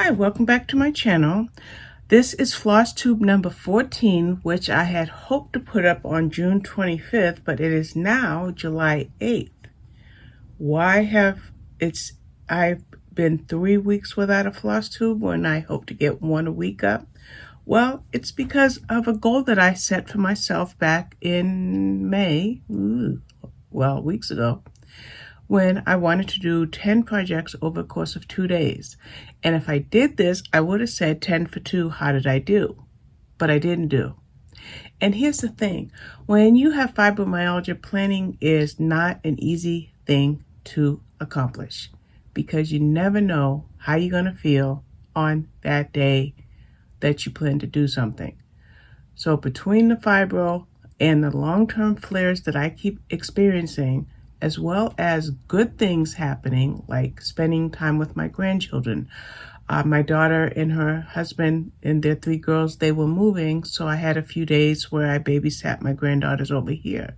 Hi, welcome back to my channel. This is Flosstube number 14, which I had hoped to put up on June 25th, but it is now July 8th. I've been 3 weeks without a Flosstube when I hope to get one a week up? Well, it's because of a goal that I set for myself back in May, weeks ago, when I wanted to do 10 projects over the course of 2 days. And if I did this, I would have said 10 for 2, how did I do? But I didn't do. And here's the thing, when you have fibromyalgia, planning is not an easy thing to accomplish because you never know how you're gonna feel on that day that you plan to do something. So between the fibro and the long-term flares that I keep experiencing, as well as good things happening, like spending time with my grandchildren. My daughter and her husband and their 3 girls, they were moving, so I had a few days where I babysat my granddaughters over here.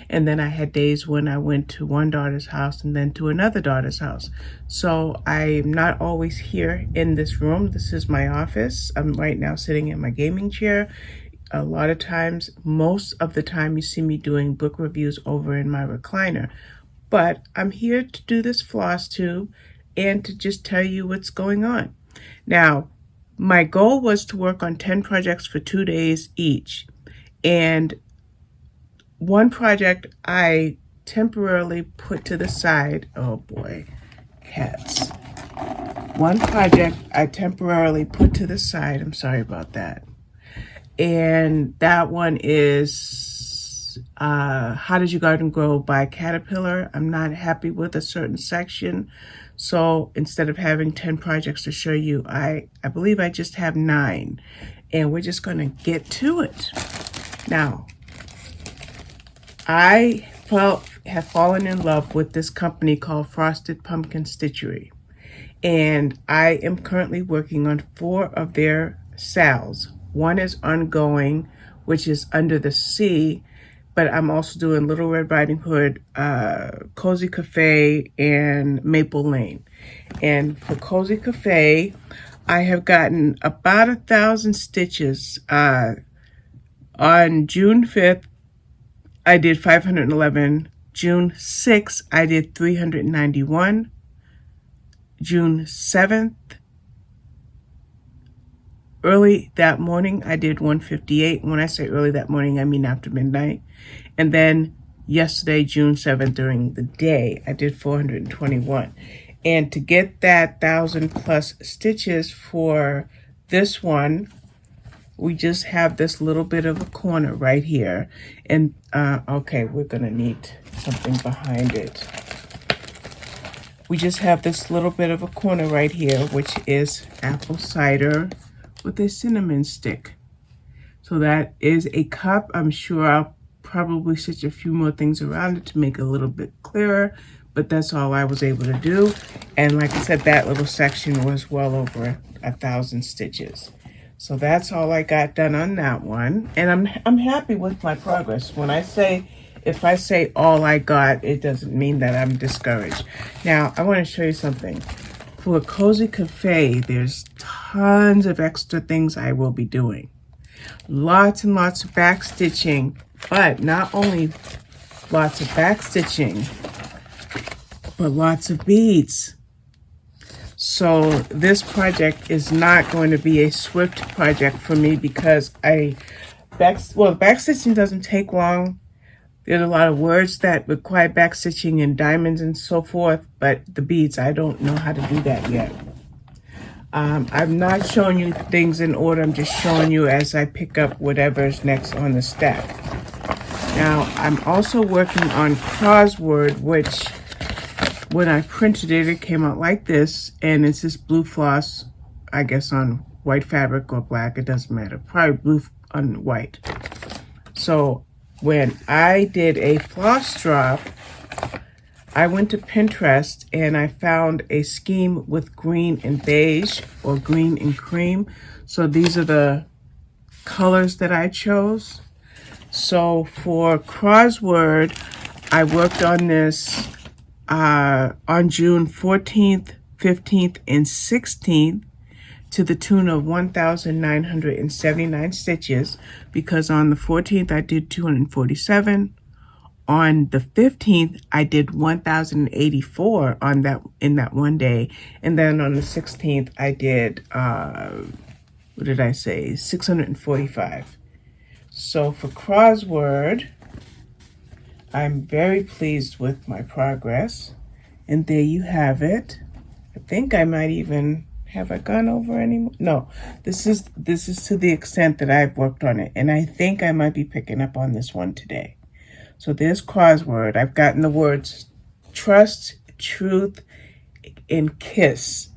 And then I had days when I went to one daughter's house and then to another daughter's house. So I'm not always here in this room. This is my office. I'm right now sitting in my gaming chair. A lot of times, most of the time, you see me doing book reviews over in my recliner. But I'm here to do this Flosstube and to just tell you what's going on. Now, my goal was to work on 10 projects for 2 days each. And one project I temporarily put to the side. Oh boy, cats. One project I temporarily put to the side. I'm sorry about that. And that one is How Does Your Garden Grow by Caterpillar. I'm not happy with a certain section. So instead of having 10 projects to show you, I believe I just have 9. And we're just going to get to it. Now, I have fallen in love with this company called Frosted Pumpkin Stitchery. And I am currently working on 4 of their sales. One is ongoing, which is Under the Sea, but I'm also doing Little Red Riding Hood, Cozy Cafe, and Maple Lane. And for Cozy Cafe, I have gotten about 1,000 stitches. On June 5th, I did 511. June 6th, I did 391. June 7th, early that morning, I did 158. When I say early that morning, I mean after midnight. And then yesterday, June 7th, during the day, I did 421. And to get that 1,000 plus stitches for this one, we just have this little bit of a corner right here. And, okay, we're gonna need something behind it. We just have this little bit of a corner right here, which is apple cider with a cinnamon stick. So that is a cup. I'm sure I'll probably stitch a few more things around it to make it a little bit clearer, but that's all I was able to do. And like I said, that little section was well over 1,000 stitches. So that's all I got done on that one. And I'm happy with my progress. If I say all I got, it doesn't mean that I'm discouraged. Now, I want to show you something. For Cozy Cafe, there's tons of extra things I will be doing. Lots and lots of back stitching, but not only lots of back stitching, but lots of beads. So this project is not going to be a swift project for me because back stitching doesn't take long. There's a lot of words that require back stitching and diamonds and so forth, but the beads, I don't know how to do that yet. I'm not showing you things in order. I'm just showing you as I pick up whatever's next on the stack. Now, I'm also working on Crossword, which when I printed it, it came out like this, and it's this blue floss, I guess on white fabric or black, it doesn't matter, probably blue on white. So when I did a floss drop, I went to Pinterest and I found a scheme with green and beige or green and cream. So these are the colors that I chose. So for Crossword, I worked on this on June 14th, 15th, and 16th. to the tune of 1,979 stitches, because on the 14th I did 247. On the 15th, I did 1,084 in that one day. And then on the 16th, I did, what did I say? 645. So for Crossword, I'm very pleased with my progress. And there you have it. I think I might even, have I gone over any more? No, this is to the extent that I've worked on it. And I think I might be picking up on this one today. So there's Crossword. I've gotten the words trust, truth, and kiss.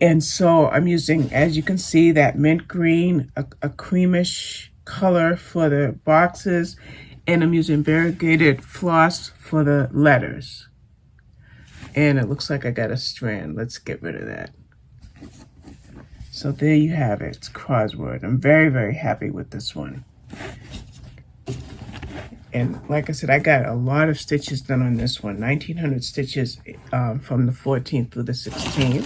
And so I'm using, as you can see, that mint green, a creamish color for the boxes, and I'm using variegated floss for the letters. And it looks like I got a strand. Let's get rid of that. So there you have it. It's Crossword. I'm very, very happy with this one. And like I said, I got a lot of stitches done on this one. 1,900 stitches from the 14th through the 16th.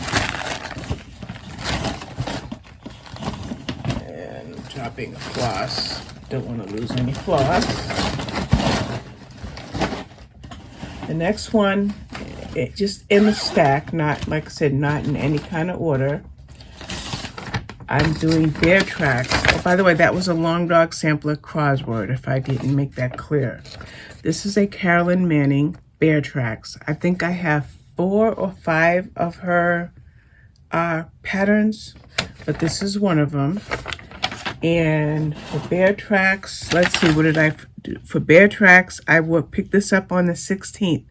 And I'm dropping a floss. Don't want to lose any floss. The next one, it just in the stack, not, like I said, not in any kind of order. I'm doing bear tracks. Oh, by the way, that was a Long Dog Sampler Crossword, if I didn't make that clear. This is a Carolyn Manning bear tracks. I think I have 4 or 5 of her patterns, but this is one of them. And for bear tracks, let's see, what did I do? For bear tracks, I will pick this up on the 16th.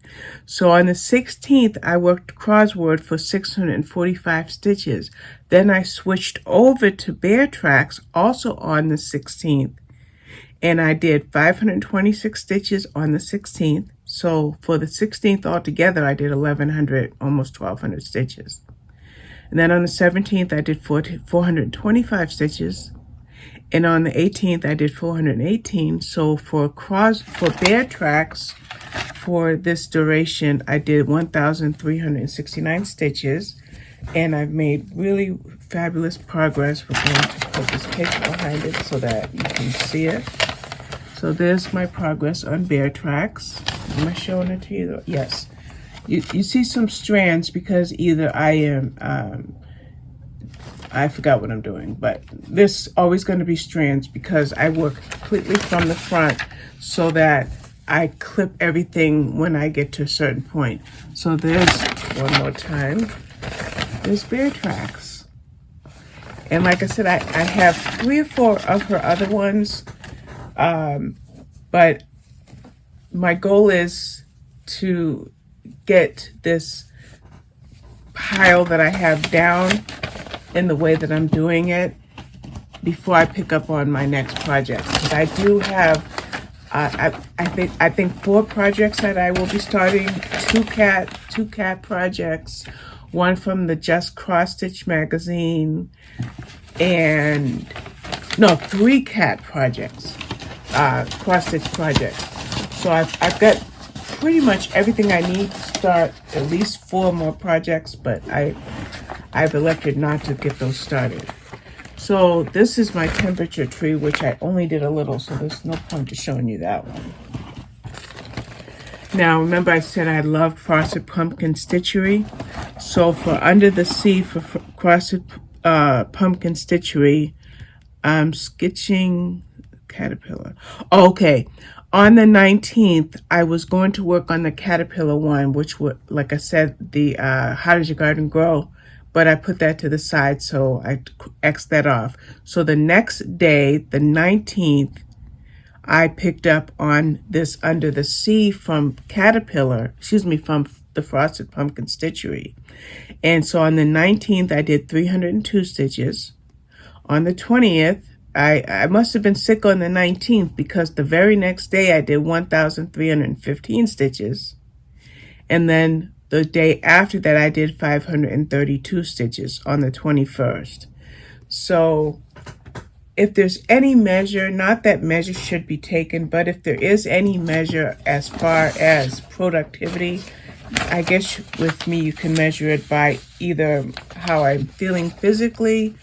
So on the 16th, I worked Crossword for 645 stitches. Then I switched over to bear tracks also on the 16th. And I did 526 stitches on the 16th. So for the 16th altogether, I did 1,100, almost 1,200 stitches. And then on the 17th, I did 425 stitches. And on the 18th, I did 418. So for bear tracks, for this duration, I did 1,369 stitches. And I've made really fabulous progress. We're going to put this paper behind it so that you can see it. So there's my progress on bear tracks. Am I showing it to you? Yes. You see some strands because either I am... I forgot what I'm doing, but this is always going to be strands because I work completely from the front so that I clip everything when I get to a certain point. So there's, one more time, there's bear tracks. And like I said, I have 3 or 4 of her other ones, but my goal is to get this pile that I have down in the way that I'm doing it before I pick up on my next project. Because I do have, I think 4 projects that I will be starting, 2 cat projects, one from the Just Cross Stitch magazine, and no, 3 cat projects, cross stitch projects. So I've got pretty much everything I need to start at least 4 more projects, but I've elected not to get those started. So this is my temperature tree, which I only did a little, so there's no point to showing you that one. Now, remember I said I loved Frosted Pumpkin Stitchery. So for Under the Sea, for Frosted Pumpkin Stitchery, I'm sketching caterpillar. Okay. On the 19th, I was going to work on the caterpillar one, which would, like I said, the How Does Your Garden Grow? But I put that to the side, so I X'd that off. So the next day, the 19th, I picked up on this Under the Sea from from the Frosted Pumpkin Stitchery. And so on the 19th, I did 302 stitches. On the 20th, I must have been sick on the 19th because the very next day I did 1,315 stitches. And then the day after that, I did 532 stitches on the 21st. So if there's any measure, not that measure should be taken, but if there is any measure as far as productivity I guess with me, you can measure it by either how I'm feeling physically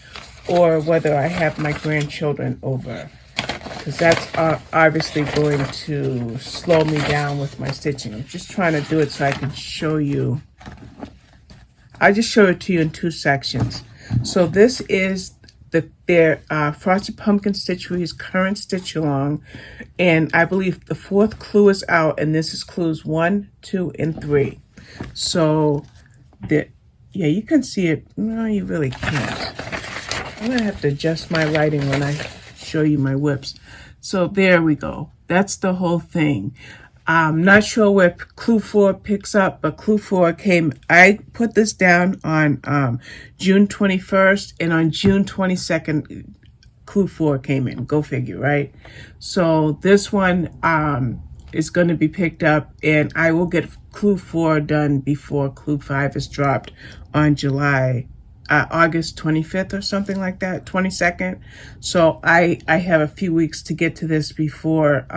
or whether I have my grandchildren over. Because that's obviously going to slow me down with my stitching. I'm just trying to do it so I can show you. I just show it to you in two sections. So this is their Frosted Pumpkin Stitchery's current stitch along, and I believe the 4th clue is out, and this is clues 1, 2, and 3. So yeah, you can see it. No, you really can't. I'm gonna have to adjust my lighting when I show you my whips. So there we go. That's the whole thing. I'm not sure where clue 4 picks up, but clue 4 came. I put this down on June 21st, and on June 22nd, clue 4 came in. Go figure, right? So this one is going to be picked up, and I will get clue 4 done before clue 5 is dropped on August 25th or something like that, 22nd. So I have a few weeks to get to this before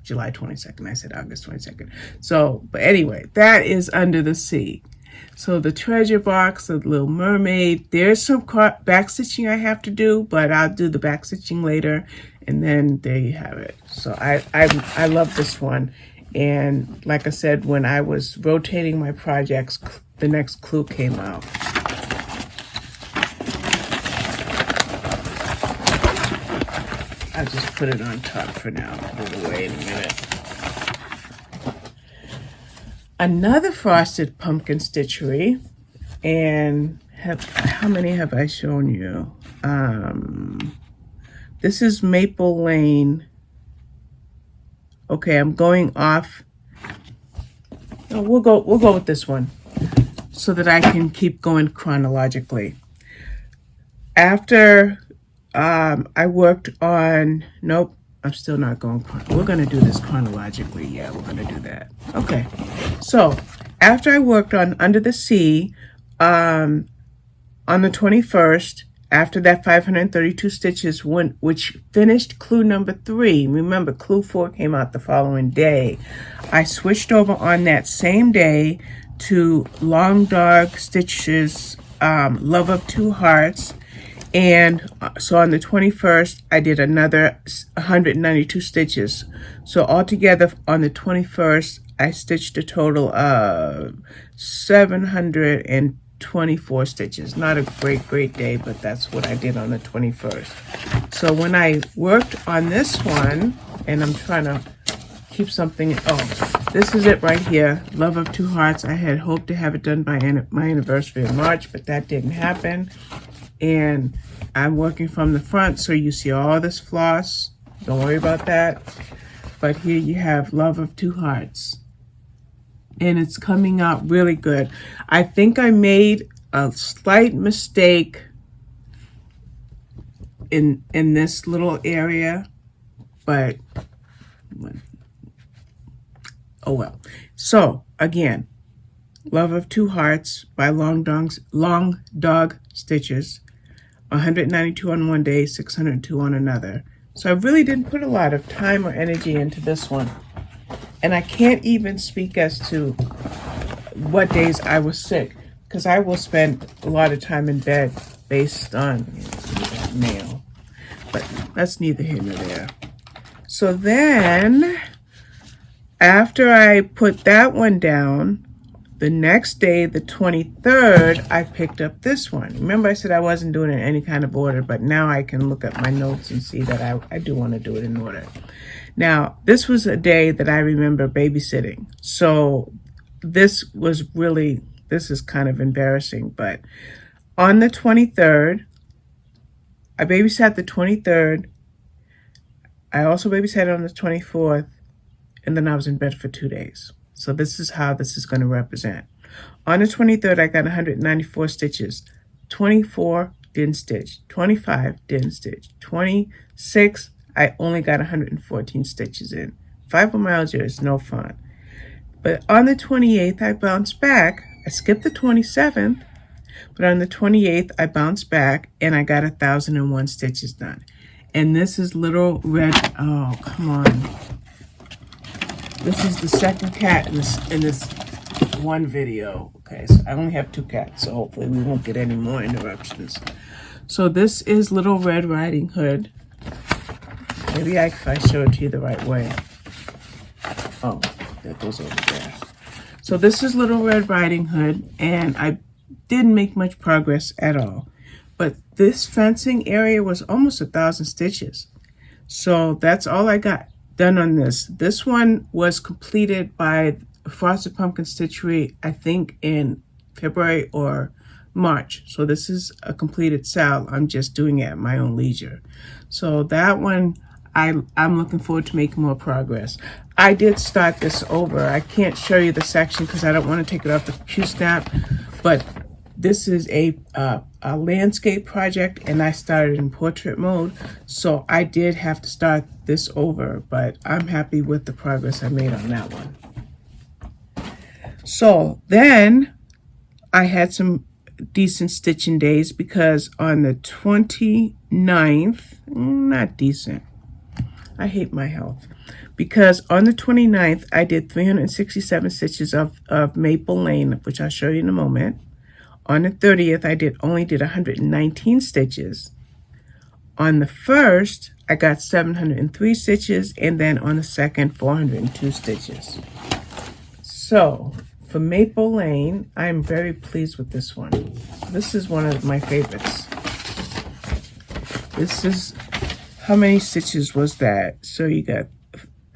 July 22nd. I said August 22nd. So, but anyway, that is Under the Sea. So the treasure box, the Little Mermaid, there's some back stitching I have to do, but I'll do the back stitching later. And then there you have it. So I love this one. And like I said, when I was rotating my projects, the next clue came out. I'll just put it on top for now. Put it away in a minute. Another Frosted Pumpkin Stitchery. And how many have I shown you? This is Maple Lane. Okay, I'm going off. Oh, we'll go with this one so that I can keep going chronologically. After I worked on, nope, I'm still not going, we're going to do this chronologically. Yeah, we're going to do that. Okay, so after I worked on Under the Sea, on the 21st, after that 532 stitches, which finished clue number 3, remember clue 4 came out the following day, I switched over on that same day to Long Dog Stitches, Love of Two Hearts. And so on the 21st, I did another 192 stitches. So altogether on the 21st, I stitched a total of 724 stitches. Not a great day, but that's what I did on the 21st. So when I worked on this one, and I'm trying to keep something, this is it right here, Love of Two Hearts. I had hoped to have it done by my anniversary in March, but that didn't happen. And I'm working from the front, so you see all this floss. Don't worry about that. But here you have Love of Two Hearts. And it's coming out really good. I think I made a slight mistake in this little area, but oh well. So again, Love of Two Hearts by Long Dog Stitches. 192 on one day, 602 on another. So I really didn't put a lot of time or energy into this one. And I can't even speak as to what days I was sick, because I will spend a lot of time in bed based on mail. But that's neither here nor there. So then, after I put that one down, the next day, the 23rd, I picked up this one. Remember I said I wasn't doing it in any kind of order, but now I can look at my notes and see that I do want to do it in order. Now, this was a day that I remember babysitting. So this is kind of embarrassing, but on the 23rd, I babysat the 23rd. I also babysat on the 24th, and then I was in bed for 2 days. So this is how this is going to represent. On the 23rd, I got 194 stitches. 24 didn't stitch. 25 didn't stitch. 26, I only got 114 stitches in. Fibromyalgia is no fun. But on the 28th, I bounced back. I skipped the 27th, but on the 28th, I bounced back and I got 1,001 stitches done. And this is Little Red, oh, come on. This is the second cat in this one video. Okay, so I only have 2 cats, so hopefully we won't get any more interruptions. So this is Little Red Riding Hood. Maybe if I show it to you the right way. Oh, that goes over there. So this is Little Red Riding Hood, and I didn't make much progress at all. But this fencing area was almost 1,000 stitches. So that's all I got done on this. This one was completed by Frosted Pumpkin Stitchery, I think in February or March. So this is a completed sale. I'm just doing it at my own leisure. So that one, I'm looking forward to making more progress. I did start this over. I can't show you the section because I don't want to take it off the Q-snap, but this is a landscape project, and I started in portrait mode, so I did have to start this over, but I'm happy with the progress I made on that one. So then I had some decent stitching days because on the 29th, not decent, I hate my health, because on the 29th I did 367 stitches of Maple Lane, which I'll show you in a moment. On the 30th, I only did 119 stitches. On the 1st, I got 703 stitches, and then on the 2nd, 402 stitches. So, for Maple Lane, I'm very pleased with this one. This is one of my favorites. This is, how many stitches was that? So you got,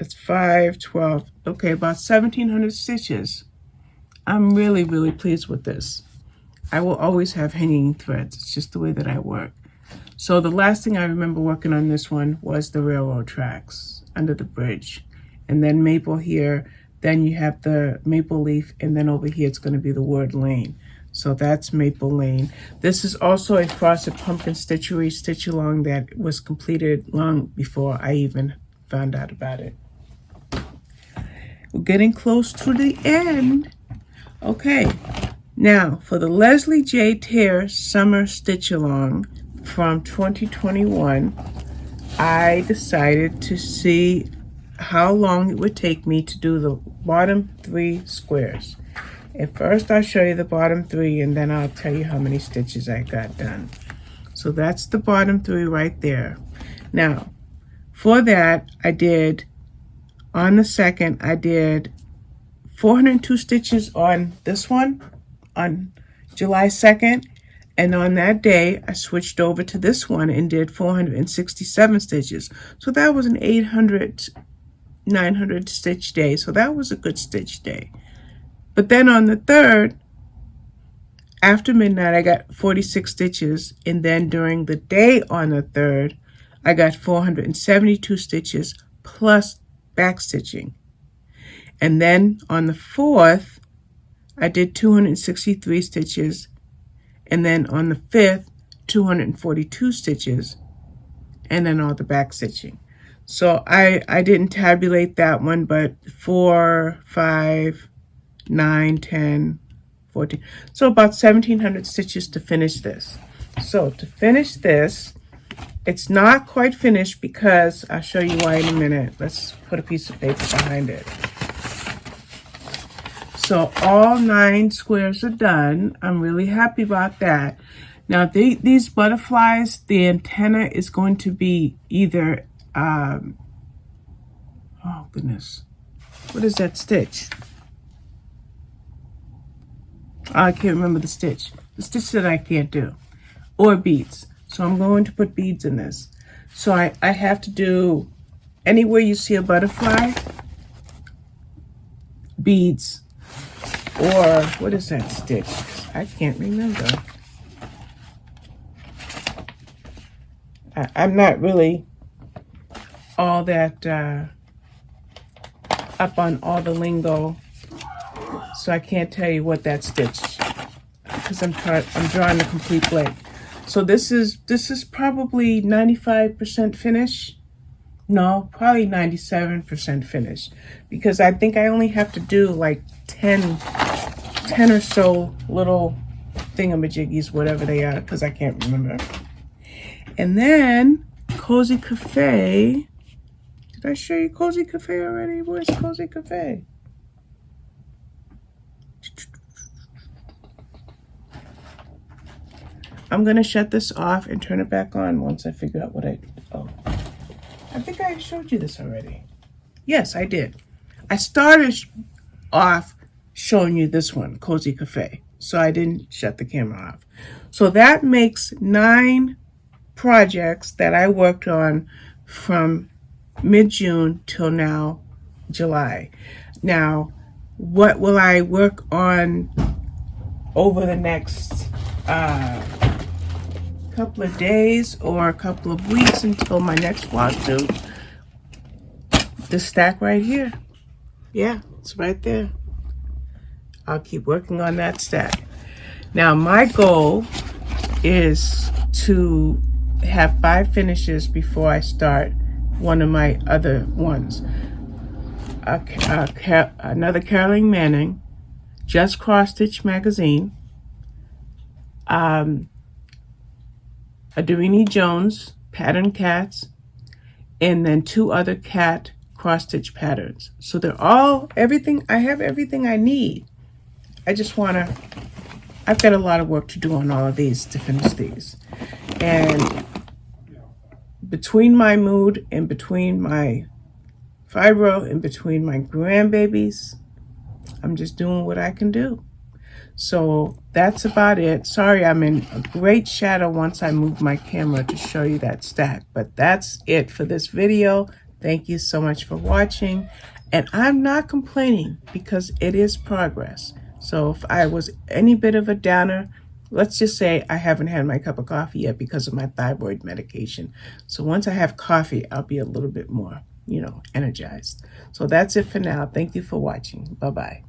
it's 5, 12, okay, about 1,700 stitches. I'm really, really pleased with this. I will always have hanging threads. It's just the way that I work. So the last thing I remember working on this one was the railroad tracks under the bridge. And then maple here, then you have the maple leaf, and then over here it's going to be the word lane. So that's Maple Lane. This is also a Frosted Pumpkin Stitchery stitch along that was completed long before I even found out about it. We're getting close to the end. Okay. Now, for the Leslie J. Tear Summer Stitch Along from 2021, I decided to see how long it would take me to do the bottom 3 squares. At first, I'll show you the bottom 3, and then I'll tell you how many stitches I got done. So that's the bottom 3 right there. Now, for that, I did, on the 2nd, I did 402 stitches on this one, on July 2nd, and on that day I switched over to this one and did 467 stitches. So that was an 900 stitch day, so that was a good stitch day. But then on the 3rd, after midnight, I got 46 stitches, and then during the day on the 3rd, I got 472 stitches plus back stitching. And then on the 4th, I did 263 stitches, and then on the 5th, 242 stitches, and then all the back stitching. So I didn't tabulate that one, but 4, 5, 9, 10, 14. So about 1,700 stitches to finish this. So to finish this, it's not quite finished because I'll show you why in a minute. Let's put a piece of paper behind it. So all 9 squares are done. I'm really happy about that. Now these butterflies, the antenna is going to be either, oh goodness, what is that stitch? I can't remember the stitch. The stitch that I can't do. Or beads. So I'm going to put beads in this. So I have to do, anywhere you see a butterfly, beads. Or, what is that stitch? I can't remember. I'm not really all that up on all the lingo, so I can't tell you what that stitch, because I'm drawing a complete blank. So this is probably 95% finish. No, probably 97% finish, because I think I only have to do like 10 or so little thingamajiggies, whatever they are, because I can't remember. And then Cozy Cafe, did Did I show you Cozy Cafe already? Where's Cozy Cafe? I'm going to shut this off and turn it back on once I figure out what I did. Oh, I think I showed you this already. Yes, I did. I started off showing you this one, Cozy Cafe, so I didn't shut the camera off. So that makes 9 projects that I worked on from mid-June till now, July. Now, what will I work on over the next couple of days or a couple of weeks until my next Flosstube? This stack right here. Yeah, it's right there. I'll keep working on that stack. Now, my goal is to have 5 finishes before I start one of my other ones. Another Carolyn Manning, Just Cross Stitch magazine, a Doreen Jones, Pattern Cats, and then 2 other cat cross stitch patterns. So they're all, everything, I have everything I need. I've got a lot of work to do on all of these to finish these. And between my mood and between my fibro and between my grandbabies, I'm just doing what I can do. So that's about it. Sorry, I'm in a great shadow once I move my camera to show you that stack. But that's it for this video. Thank you so much for watching. And I'm not complaining because it is progress. So if I was any bit of a downer, let's just say I haven't had my cup of coffee yet because of my thyroid medication. So once I have coffee, I'll be a little bit more, energized. So that's it for now. Thank you for watching. Bye-bye.